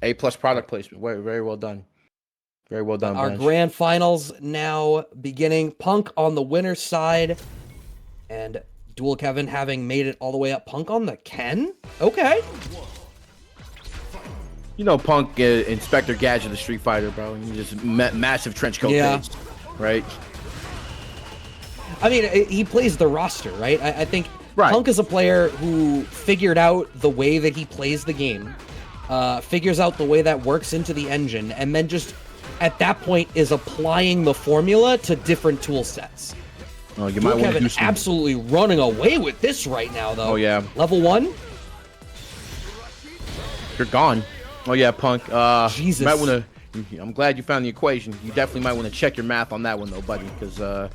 A+ product placement. Very, very well done. Very well done, Our Bench. grand finals now beginning. Punk on the winner's side, and Dual Kevin having made it all the way up. Punk on the Ken? Okay. You know, Punk, Inspector Gadget, the Street Fighter, bro. He just massive trench coat Yeah. fades, right? I mean, he plays the roster, right? I think Right. Punk is a player who figured out the way that he plays the game, figures out the way that works into the engine, and then just at that point is applying the formula to different tool sets. Oh, you might want to Kevin do some. absolutely running away with this right now, though. Oh, yeah. Level 1? You're gone. Oh yeah, Punk. Jesus. You might want to. I'm glad you found the equation. You definitely might want to check your math on that one, though, buddy, because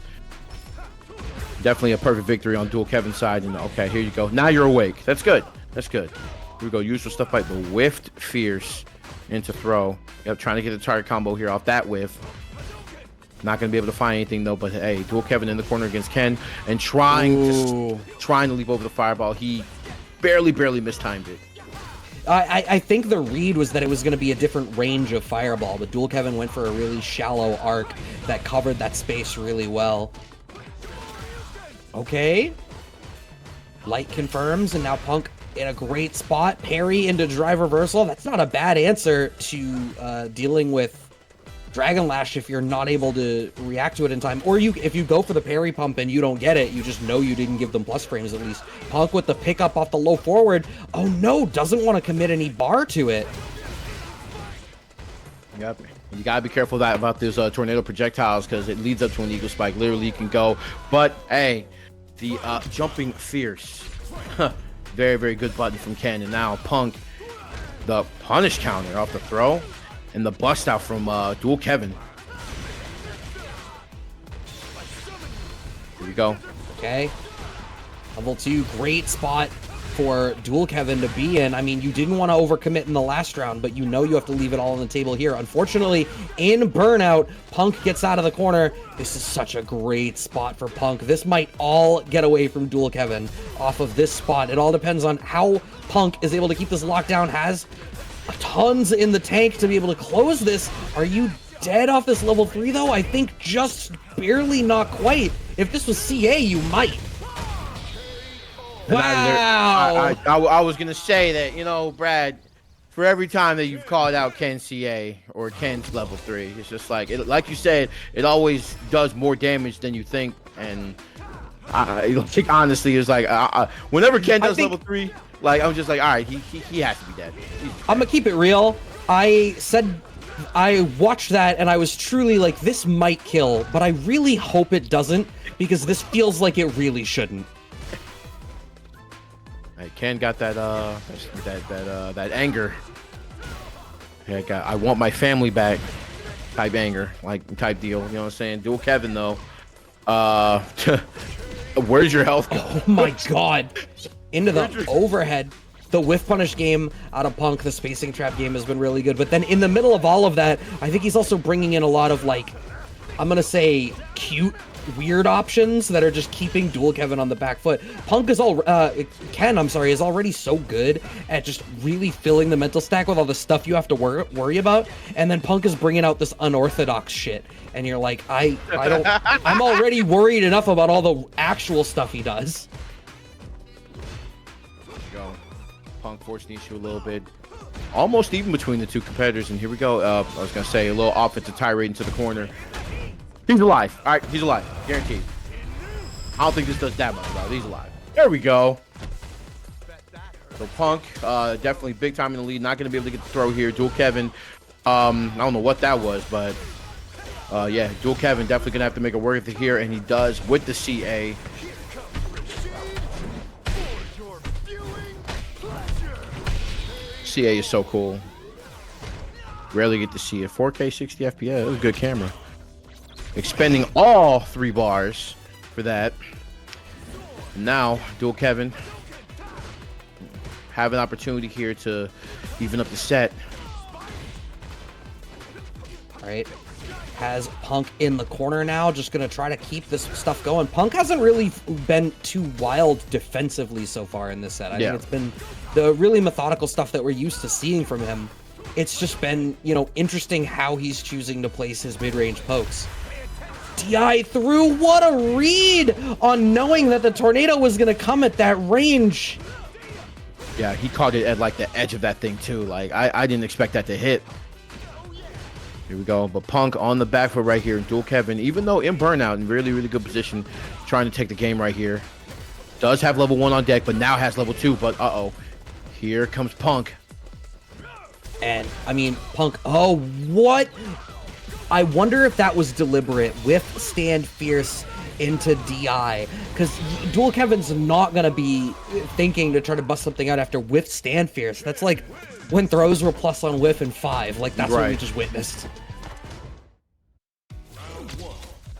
definitely a perfect victory on Dual Kevin's side. And okay, here you go. Now you're awake. That's good. That's good. Here we go. Useful stuff like the whiffed fierce into throw. Yep, trying to get the target combo here off that whiff. Not gonna be able to find anything though. But hey, Dual Kevin in the corner against Ken and trying to leap over the fireball. He barely mistimed it. I think the read was that it was going to be a different range of fireball, but Dual Kevin went for a really shallow arc that covered that space really well. Okay. Light confirms, and now Punk in a great spot. Parry into drive reversal. That's not a bad answer to dealing with Dragon Lash if you're not able to react to it in time. Or if you go for the parry pump and you don't get it, you just know you didn't give them plus frames at least. Punk with the pickup off the low forward. Oh no, doesn't want to commit any bar to it. Yep. You gotta be careful about those tornado projectiles because it leads up to an eagle spike. Literally, you can go. But hey, the jumping fierce, very, very good button from Ken. And now Punk, the punish counter off the throw, and the bust out from Dual Kevin. Here we go. Okay. Level 2, great spot for Dual Kevin to be in. I mean, you didn't want to overcommit in the last round, but you know you have to leave it all on the table here. Unfortunately, in Burnout, Punk gets out of the corner. This is such a great spot for Punk. This might all get away from Dual Kevin off of this spot. It all depends on how Punk is able to keep this lockdown. Has tons in the tank to be able to close this. Are you dead off this level 3, though? I think just barely, not quite. If this was CA, you might. Wow! I was gonna say that, you know, Brad, for every time that you've called out Ken CA or Ken's level 3, it's just like like you said, it always does more damage than you think. And I think honestly, it's like whenever Ken does level 3, like I'm just like, all right, he has to be dead. I'm gonna keep it real. I watched that and I was truly like, this might kill, but I really hope it doesn't because this feels like it really shouldn't. Hey, Ken got that that anger. Yeah, I want my family back type anger, like type deal. You know what I'm saying? Dual Kevin though. Where's your health go? Oh my god! Into the overhead. The whiff punish game out of Punk, the spacing trap game has been really good. But then in the middle of all of that, I think he's also bringing in a lot of, like, I'm gonna say cute, weird options that are just keeping Dual Kevin on the back foot. Punk is Ken, I'm sorry, is already so good at just really filling the mental stack with all the stuff you have to worry about. And then Punk is bringing out this unorthodox shit. And you're like, I'm already worried enough about all the actual stuff he does. Punk forced the issue a little bit, almost even between the two competitors. And here we go. I was gonna say a little offensive tirade into the corner. He's alive. All right, he's alive, guaranteed. I don't think this does that much, bro. He's alive. There we go. So Punk, definitely big time in the lead. Not gonna be able to get the throw here. Dual Kevin, I don't know what that was, but yeah, Dual Kevin definitely gonna have to make it work here, and he does with the CA. CA is so cool. Rarely get to see it. 4K 60 FPS. It was a good camera. Expending all 3 bars for that. And now, Dual Kevin have an opportunity here to even up the set. All right. Has Punk in the corner now, just going to try to keep this stuff going. Punk hasn't really been too wild defensively so far in this set. I think it's been the really methodical stuff that we're used to seeing from him. it's just been, you know, interesting how he's choosing to place his mid-range pokes. DI through, what a read on knowing that the tornado was going to come at that range. Yeah, he caught it at like the edge of that thing too. Like I didn't expect that to hit. Here we go. But Punk on the back foot right here. Dual Kevin, even though in burnout, in really, really good position, trying to take the game right here. Does have level 1 on deck, but now has level 2. But uh-oh. Here comes Punk. And, I mean, Punk, oh, what? I wonder if that was deliberate. Withstand Fierce into DI. Because Dual Kevin's not going to be thinking to try to bust something out after Withstand Fierce. That's like when throws were plus on whiff in 5. Like, that's what we just witnessed.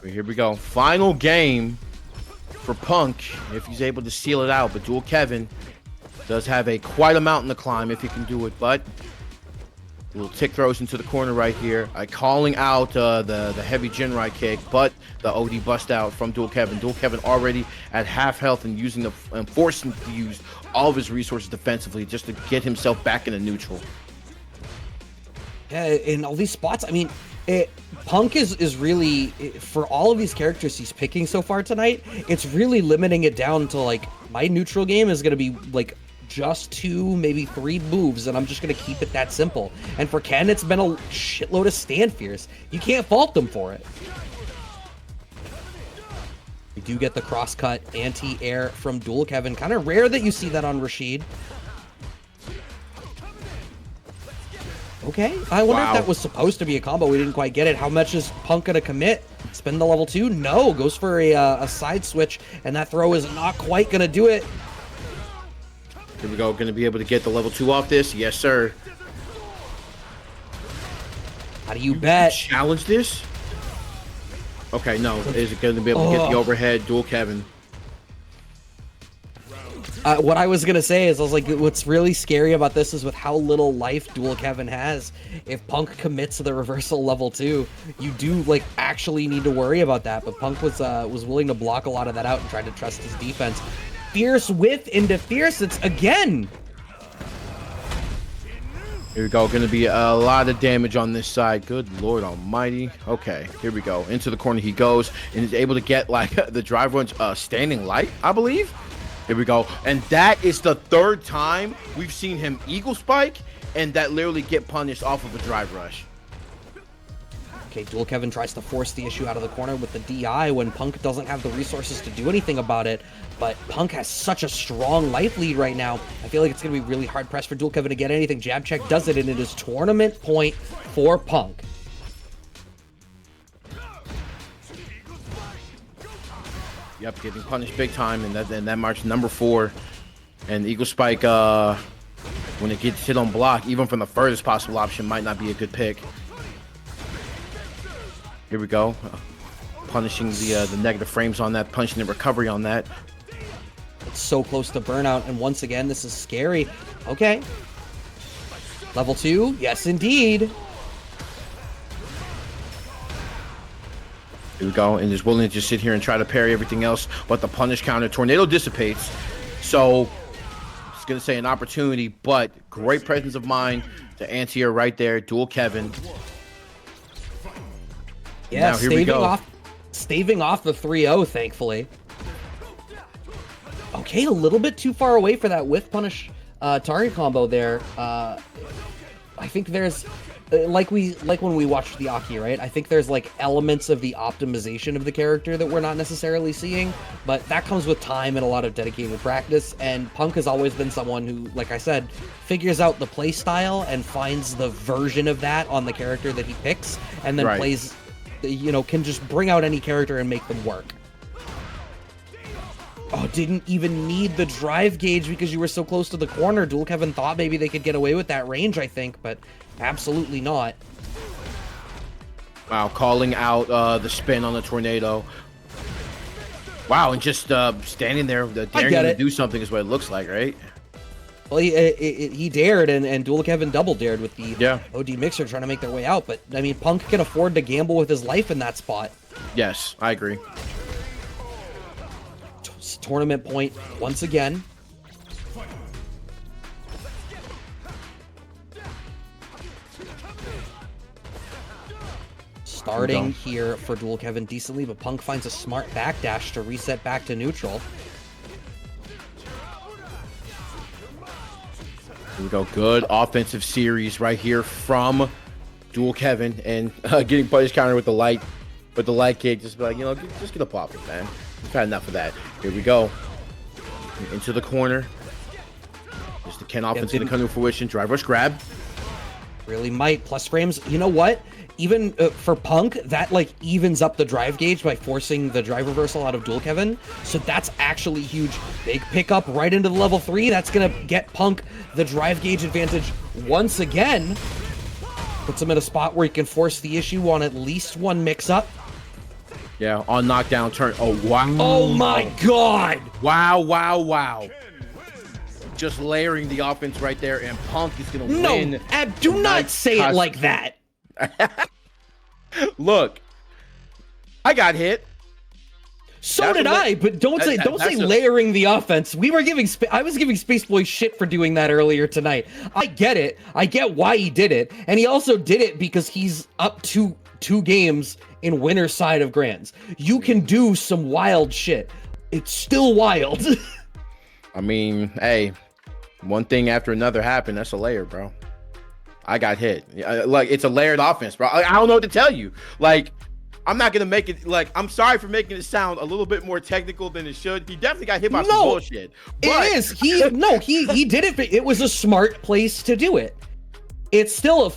Here we go. Final game for Punk, if he's able to seal it out. But Dual Kevin does have a quite amount in the climb if he can do it. But little tick throws into the corner right here. Calling out the heavy Jinrai kick, but the OD bust out from Dual Kevin. Dual Kevin already at half health and using and forcing to use all of his resources defensively just to get himself back into neutral. Yeah, in all these spots, I mean, Punk is really, for all of these characters he's picking so far tonight, it's really limiting it down to like, my neutral game is going to be like just 2, maybe 3 moves, and I'm just going to keep it that simple. And for Ken, it's been a shitload of stand fears. You can't fault them for it. We do get the cross-cut anti-air from Dual Kevin. Kind of rare that you see that on Rashid. Okay, I wonder if that was supposed to be a combo. We didn't quite get it. How much is Punk gonna commit? Spin the level 2? No, goes for a side switch, and that throw is not quite gonna do it. Here we go, gonna be able to get the level 2 off this? Yes, sir. How do you bet? Challenge this? Okay, no. Is it gonna be able to get the overhead? Dual Kevin. What I was going to say is, I was like, what's really scary about this is with how little life Dual Kevin has. If Punk commits to the reversal level 2, you do, like, actually need to worry about that. But Punk was willing to block a lot of that out and try to trust his defense. Fierce whiff into Fierce. It's again. Here we go. Going to be a lot of damage on this side. Good Lord almighty. Okay, here we go. Into the corner he goes and is able to get, like, the drive runs standing light, I believe. Here we go. And that is the 3rd time we've seen him eagle spike and that literally get punished off of a drive rush. Okay, Dual Kevin tries to force the issue out of the corner with the DI when Punk doesn't have the resources to do anything about it. But Punk has such a strong life lead right now. I feel like it's going to be really hard pressed for Dual Kevin to get anything. Jab check does it, and it is tournament point for Punk. Yep, getting punished big time, and that marks number 4. And Eagle Spike, when it gets hit on block, even from the furthest possible option, might not be a good pick. Here we go. Punishing the negative frames on that, punishing the recovery on that. It's so close to burnout, and once again, this is scary. Okay. Level 2? Yes, indeed. Here we go, and is willing to just sit here and try to parry everything else, but the punish counter tornado dissipates. So it's gonna say an opportunity, but great presence of mind to anti-air right there. Dual Kevin. Yeah, now, here we go. Staving off the 3-0, thankfully. Okay, a little bit too far away for that whiff punish target combo there. I think there's like when we watched the Aki, right? I think there's like elements of the optimization of the character that we're not necessarily seeing, but that comes with time and a lot of dedicated practice. And Punk has always been someone who, like I said, figures out the play style and finds the version of that on the character that he picks, and then plays, you know, can just bring out any character and make them work. Oh, didn't even need the drive gauge because you were so close to the corner. Dual Kevin thought maybe they could get away with that range, I think, but absolutely not. Wow, calling out the spin on the tornado. Wow, and just standing there, daring him to do something is what it looks like, right? Well, he dared, and Dual Kevin double dared with the OD mixer trying to make their way out. But, I mean, Punk can afford to gamble with his life in that spot. Yes, I agree. Tournament point once again. starting here for Dual Kevin decently, but Punk finds a smart backdash to reset back to neutral. Here we go. Good offensive series right here from Dual Kevin, and getting punish counter with the light kick. Just be like, just get a pop it, man. We've had enough of that. Here we go. Into the corner. Just the Ken offense going to come to fruition. Drive rush grab. Really might. Plus frames. You know what? Even for Punk, that like evens up the drive gauge by forcing the drive reversal out of Dual Kevin. So that's actually huge. Big pickup right into the level 3. That's going to get Punk the drive gauge advantage once again. Puts him in a spot where he can force the issue on at least one mix-up. Yeah, on knockdown turn. Oh, wow. Oh, my God. Wow, wow, wow. Just layering the offense right there, and Punk is going to win. No, Ab, do not say it like that. Look, I got hit. So did I, but don't say layering the offense. I was giving Space Boy shit for doing that earlier tonight. I get it. I get why he did it, and he also did it because he's up to 2 games in winner's side of Grands. You can do some wild shit. It's still wild. I mean, hey, one thing after another happened. That's a layer, bro. I got hit. Like, it's a layered offense, bro. I don't know what to tell you. Like, I'm not gonna make it, like, I'm sorry for making it sound a little bit more technical than it should. He definitely got hit by some bullshit. But... It is. He did it. It was a smart place to do it. It's still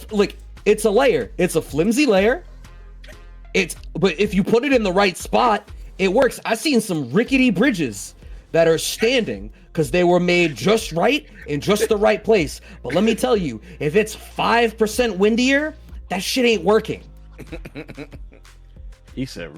it's a layer. It's a flimsy layer. But if you put it in the right spot, it works. I've seen some rickety bridges that are standing because they were made just right in just the right place. But let me tell you, if it's 5% windier, that shit ain't working. He said